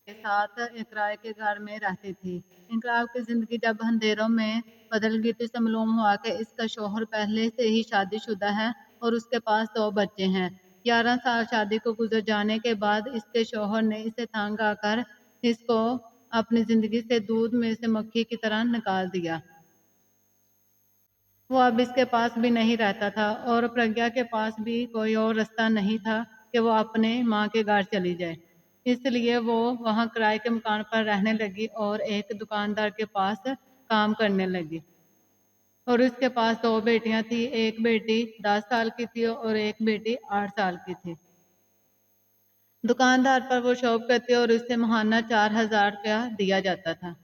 के साथ एक किराए के घर में रहती थी। इनकलाब की जिंदगी जब अंधेरों में बदल गई तो इसे मालूम हुआ कि इसका शौहर पहले से ही शादीशुदा है और उसके पास 2 बच्चे हैं। 11 साल शादी को गुजर जाने के बाद इसके शौहर ने इसे तंग आकर इसको अपनी जिंदगी से दूध में से मक्खी की तरह निकाल दिया। वो अब इसके पास भी नहीं रहता था और प्रज्ञा के पास भी कोई और रास्ता नहीं था कि वो अपने माँ के घर चली जाए। इसलिए वो वहाँ किराए के मकान पर रहने लगी और एक दुकानदार के पास काम करने लगी। और उसके पास 2 बेटियां थी, एक बेटी 10 साल की थी और एक बेटी 8 साल की थी। दुकानदार पर वो शॉप करती और उससे माहाना 4,000 रुपया दिया जाता था।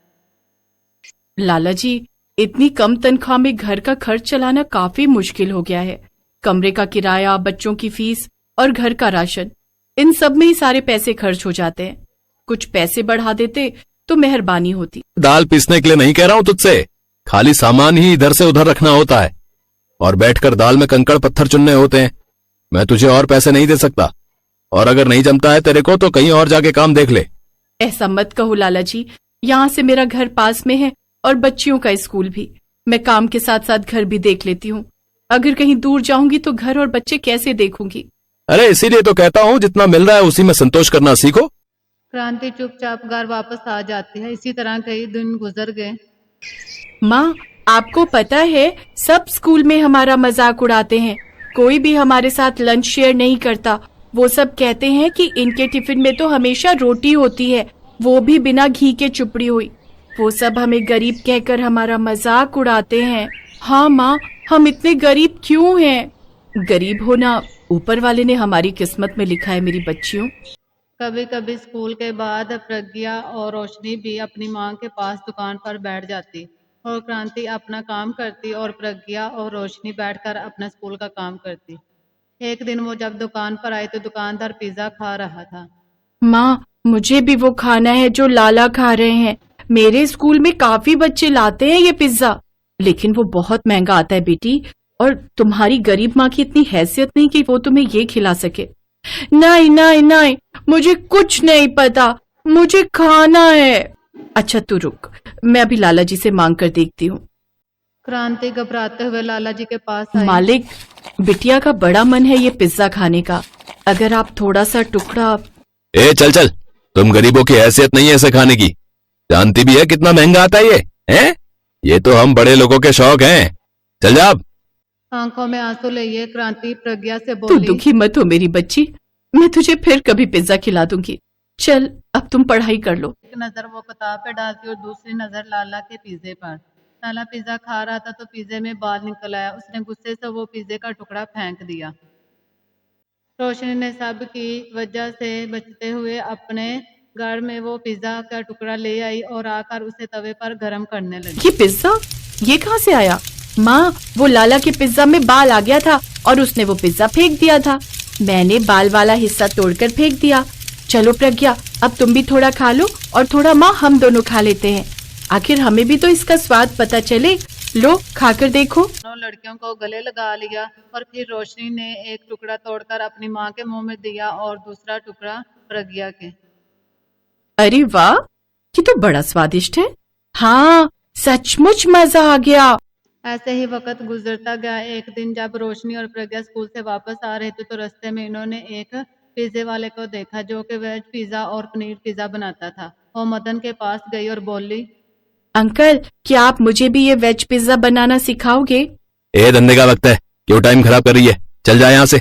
लाला जी, इतनी कम तनख्वाह में घर का खर्च चलाना काफी मुश्किल हो गया है। कमरे का किराया, बच्चों की फीस और घर का राशन, इन सब में ही सारे पैसे खर्च हो जाते हैं। कुछ पैसे बढ़ा देते तो मेहरबानी होती। दाल पीसने के लिए नहीं कह रहा हूँ तुझसे, खाली सामान ही इधर से उधर रखना होता है और बैठकर दाल में कंकड़ पत्थर चुनने होते हैं। मैं तुझे और पैसे नहीं दे सकता और अगर नहीं जमता है तेरे को तो कहीं और जाके काम देख ले। ऐसा मत कहो लाला जी, यहाँ से मेरा घर पास में है और बच्चियों का स्कूल भी। मैं काम के साथ साथ घर भी देख लेती हूँ। अगर कहीं दूर जाऊंगी तो घर और बच्चे कैसे देखूंगी? अरे इसीलिए तो कहता हूँ जितना मिल रहा है उसी में संतोष करना सीखो। क्रांति चुपचाप घर वापस आ जाती है। इसी तरह कई दिन गुजर गए। माँ, आपको पता है सब स्कूल में हमारा मजाक उड़ाते हैं। कोई भी हमारे साथ लंच शेयर नहीं करता। वो सब कहते हैं कि इनके टिफिन में तो हमेशा रोटी होती है, वो भी बिना घी के चुपड़ी हुई। वो सब हमें गरीब कहकर हमारा मजाक उड़ाते हैं। हाँ माँ, हम इतने गरीब क्यों हैं? गरीब होना ऊपर वाले ने हमारी किस्मत में लिखा है मेरी बच्चियों। कभी कभी स्कूल के बाद प्रज्ञा और रोशनी भी अपनी माँ के पास दुकान पर बैठ जाती और क्रांति अपना काम करती और प्रज्ञा और रोशनी बैठकर अपना स्कूल का काम करती। एक दिन वो जब दुकान पर आई तो दुकानदार पिज्जा खा रहा था। माँ, मुझे भी वो खाना है जो लाला खा रहे हैं। मेरे स्कूल में काफी बच्चे लाते हैं ये पिज्जा, लेकिन वो बहुत महंगा आता है बेटी, और तुम्हारी गरीब माँ की इतनी हैसियत नहीं कि वो तुम्हें ये खिला सके। नहीं नहीं नहीं, मुझे कुछ नहीं पता, मुझे खाना है। अच्छा तू रुक, मैं अभी लाला जी से मांग कर देखती हूँ। क्रांति घबराते हुए लाला जी के पास आई। मालिक, बिटिया का बड़ा मन है ये पिज्जा खाने का, अगर आप थोड़ा सा टुकड़ा। ए चल चल, तुम गरीबों की हैसियत नहीं है इसे खाने की। जानती भी है कितना महंगा आता है ये, हैं? ये तो हम बड़े लोगों के शौक हैं। चल जा अब। आंखों में आंसू लिए क्रांति प्रज्ञा से तू बोली, दुखी मत हो मेरी बच्ची, मैं तुझे फिर कभी पिज्जा खिला दूंगी। चल अब तुम पढ़ाई कर लो। एक नजर वो किताब पे डालती और दूसरी नजर लाला के पिज्जे पर। लाला पिज्जा खा रहा था तो पिज्जे में बाल निकल आया। उसने गुस्से से वो पिज्जे का टुकड़ा फेंक दिया। रोशनी ने सब की वजह से बचते हुए अपने घर में वो पिज्जा का टुकड़ा ले आई और आकर उसे तवे पर गर्म करने लगी। ये पिज्जा ये कहाँ से आया? माँ, वो लाला के पिज्जा में बाल आ गया था और उसने वो पिज्जा फेंक दिया था। मैंने बाल वाला हिस्सा तोड़कर फेंक दिया। चलो प्रज्ञा, अब तुम भी थोड़ा खा लो और थोड़ा माँ हम दोनों खा लेते हैं। आखिर हमें भी तो इसका स्वाद पता चले। लो खाकर देखो। दोनों लड़कियों को गले लगा लिया और फिर रोशनी ने एक टुकड़ा तोड़कर अपनी माँ के मुंह में दिया और दूसरा टुकड़ा प्रज्ञा के। अरे वाह, ये तो बड़ा स्वादिष्ट है। हाँ, सचमुच मजा आ गया। ऐसे ही वक्त गुजरता गया। एक दिन जब रोशनी और प्रज्ञा स्कूल से वापस आ रहे थे तो रास्ते में इन्होंने एक पिज्जे वाले को देखा जो कि वेज पिज्जा और पनीर पिज्जा बनाता था। वो मदन के पास गई और बोली, अंकल, क्या आप मुझे भी ये वेज पिज्जा बनाना सिखाओगे? ए धंधे का वक्त है, क्यों टाइम खराब कर रही है? चल जा यहाँ से।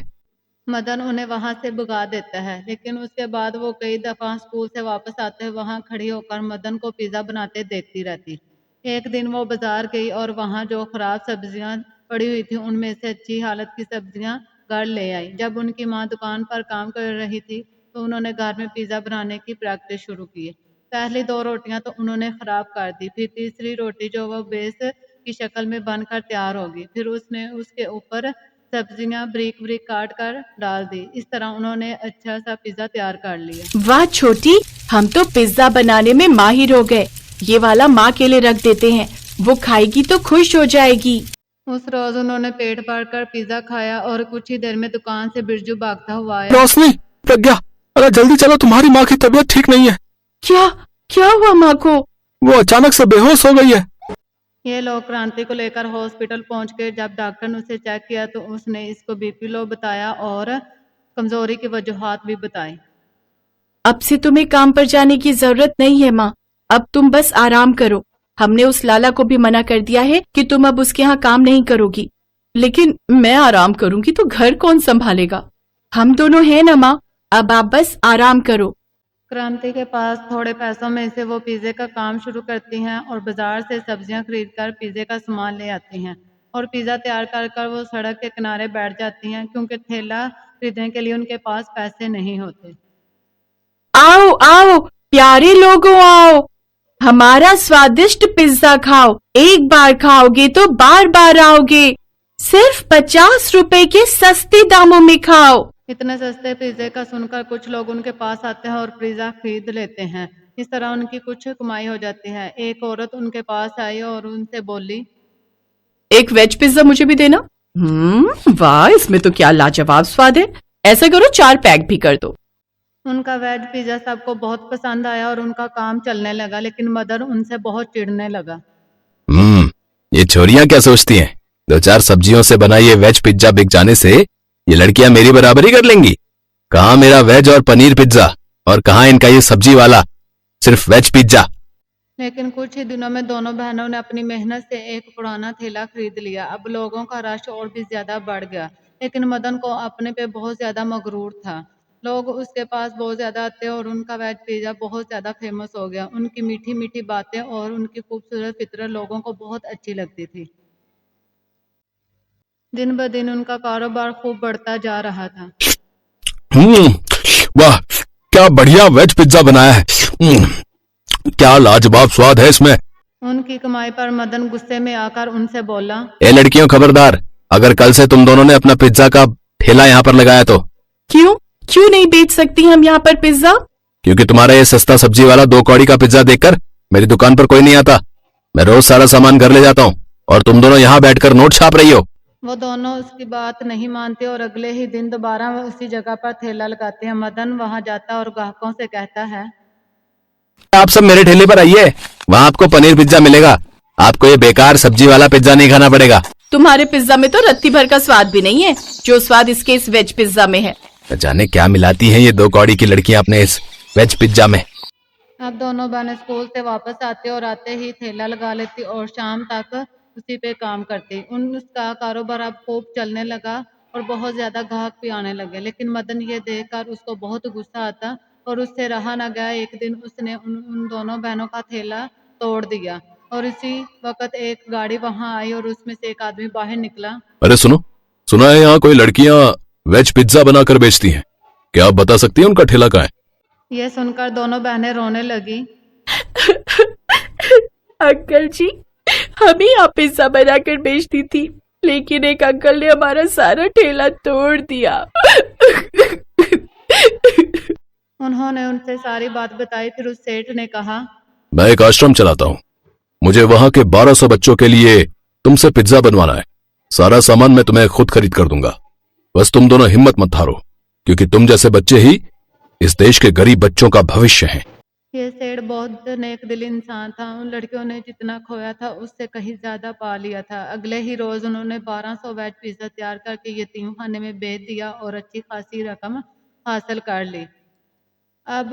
मदन उन्हें वहां से भगा देता है, लेकिन उसके बाद वो कई दफा स्कूल से वापस आते हुए वहां खड़ी होकर मदन को पिज्जा बनाते देखती रहती। एक दिन वो बाजार गई और वहां जो खराब सब्जियां पड़ी हुई थी उनमें से अच्छी हालत की सब्जियां घर ले आई। जब उनकी माँ दुकान पर काम कर रही थी तो उन्होंने घर में पिज्जा बनाने की प्रैक्टिस शुरू की। पहली 2 रोटियां तो उन्होंने खराब कर दी, फिर तीसरी रोटी जो वो बेस की शक्ल में बनकर तैयार होगी, फिर उसने उसके ऊपर सब्जियां ब्रिक ब्रिक काट कर डाल दी। इस तरह उन्होंने अच्छा सा पिज्जा तैयार कर लिया। वाह छोटी, हम तो पिज्जा बनाने में माहिर हो गए। ये वाला माँ के लिए रख देते हैं, वो खाएगी तो खुश हो जाएगी। उस रोज उन्होंने पेट भर कर पिज्जा खाया और कुछ ही देर में दुकान से बिरजू भागता हुआ आया। रोशनी, प्रज्ञा, अरे जल्दी चलो, तुम्हारी माँ की तबीयत ठीक नहीं है। क्या क्या हुआ माँ को? वो अचानक से बेहोश हो गई है। ये लोग क्रांति को लेकर हॉस्पिटल पहुंच गए। जब डॉक्टर ने उसे चेक किया तो उसने इसको बीपी लो बताया और कमजोरी की वजूहात भी बताई। अब से तुम्हें काम पर जाने की जरूरत नहीं है माँ। अब तुम बस आराम करो। हमने उस लाला को भी मना कर दिया है कि तुम अब उसके यहाँ काम नहीं करोगी। लेकिन मैं आराम करूंगी तो घर कौन संभालेगा? हम दोनों हैं ना माँ। अब आप बस आराम करो। क्रांति के पास थोड़े पैसों में से वो पिज्जे का काम शुरू करती हैं और बाजार से सब्जियां खरीदकर पिज्जे का सामान ले आती हैं और पिज्जा तैयार कर कर वो सड़क के किनारे बैठ जाती हैं क्योंकि ठेला खरीदने के लिए उनके पास पैसे नहीं होते। आओ आओ प्यारे लोगों, आओ हमारा स्वादिष्ट पिज्जा खाओ। एक बार खाओगे तो बार बार आओगे। सिर्फ 50 रुपए के सस्ते दामों में खाओ। इतने सस्ते पिज्जे का सुनकर कुछ लोग उनके पास आते हैं और पिज्जा खरीद लेते हैं। इस तरह उनकी कुछ कमाई हो जाती है। एक औरत उनके पास आई और उनसे बोली, एक वेज पिज्जा मुझे भी देना। वाह, इसमें तो क्या लाजवाब स्वाद है। ऐसा करो 4 पैक भी कर दो। उनका वेज पिज्जा सबको बहुत पसंद आया और उनका काम चलने लगा, लेकिन मदर उनसे बहुत चिढ़ने लगा। ये छोरियां क्या सोचती हैं? 2-4 सब्जियों से बना ये वेज पिज्जा बिक जाने से ये लड़कियां मेरी बराबरी कर लेंगी। कहाँ मेरा वेज और पनीर पिज्जा और कहाँ इनका ये सब्जी वाला सिर्फ वेज पिज्जा। लेकिन कुछ ही दिनों में दोनों बहनों ने अपनी मेहनत से एक पुराना ठेला खरीद लिया। अब लोगों का रश और भी ज्यादा बढ़ गया, लेकिन मदन को अपने पे बहुत ज्यादा मगरूर था। लोग उसके पास बहुत ज्यादा आते और उनका वेज पिज्जा बहुत ज्यादा फेमस हो गया। उनकी मीठी मीठी बातें और उनकी खूबसूरत फितरत लोगों को बहुत अच्छी लगती थी। दिन ब दिन उनका कारोबार खूब बढ़ता जा रहा था। वाह, क्या बढ़िया वेज पिज्जा बनाया है। क्या लाजवाब स्वाद है इसमें। उनकी कमाई पर मदन गुस्से में आकर उनसे बोला, ए लड़कियों, खबरदार, अगर कल से तुम दोनों ने अपना पिज्जा का ठेला यहाँ पर लगाया तो। क्यों क्यों नहीं बेच सकती हम यहाँ पर पिज्जा? क्योंकि तुम्हारा ये सस्ता सब्जी वाला 2 कौड़ी का पिज्जा देखकर मेरी दुकान पर कोई नहीं आता। मैं रोज सारा सामान घर ले जाता हूँ और तुम दोनों यहाँ बैठकर नोट छाप रही हो। वो दोनों उसकी बात नहीं मानते और अगले ही दिन दोबारा वह उसी जगह पर ठेला लगाते हैं। मदन वहां जाता और ग्राहकों से कहता है, आप सब मेरे ठेले पर आइए, वहाँ आपको पनीर पिज्जा मिलेगा। आपको ये बेकार सब्जी वाला पिज्जा नहीं खाना पड़ेगा। तुम्हारे पिज्जा में तो रत्ती भर का स्वाद भी नहीं है जो स्वाद इसके इस वेज पिज्जा में है। न जाने क्या मिलाती हैं ये 2 कौड़ी की लड़कियां अपने इस वेज पिज्जा में। अब दोनों बहनें स्कूल से वापस आते और आते ही ठेला लगा लेती और शाम तक उसी पे काम करती। उसका कारोबार अब खूब चलने लगा और बहुत ज्यादा ग्राहक भी आने लगे, लेकिन मदन ये देखकर उसको बहुत गुस्सा आता और उससे रहा न गया। एक दिन उसने उन दोनों बहनों का ठेला तोड़ दिया और इसी वक्त एक गाड़ी वहां आई और उसमें से एक आदमी बाहर निकला। अरे सुनो, सुना है यहाँ कोई लड़कियां वेज पिज्जा बनाकर बेचती हैं। क्या आप बता सकती हैं उनका ठेला कहाँ है? ये सुनकर दोनों बहनें रोने लगी। अंकल जी, हम ही यहाँ पिज्जा बनाकर बेचती थी, लेकिन एक अंकल ने हमारा सारा ठेला तोड़ दिया। उन्होंने उनसे सारी बात बताई। फिर उस सेठ ने कहा, मैं एक आश्रम चलाता हूँ, मुझे वहां के 1200 बच्चों के लिए तुमसे पिज्जा बनवाना है। सारा सामान मैं तुम्हें खुद खरीद कर दूंगा। बस तुम दोनों हिम्मत मत हारो, क्योंकि तुम जैसे बच्चे ही इस देश के गरीब बच्चों का भविष्य हैं। ये सेठ बहुत नेक दिल इंसान था। उन लड़कियों ने जितना खोया था उससे कहीं ज्यादा पा लिया था। अगले ही रोज उन्होंने 1200 वेज पिज्जा तैयार करके यतीम खाने में बेच दिया और अच्छी खासी रकम हासिल कर ली। अब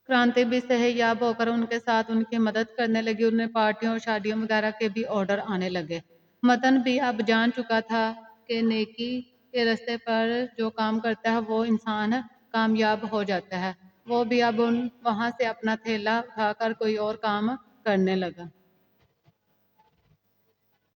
क्रांति भी सेहयाब होकर उनके साथ उनकी मदद करने लगी। उन्हें पार्टियों और शादियों वगैरह के भी ऑर्डर आने लगे। मदन भी अब जान चुका था कि नेकी के रास्ते पर जो काम करता है वो इंसान कामयाब हो जाता है। वो भी अब वहां से अपना थैला उठाकर कोई और काम करने लगा।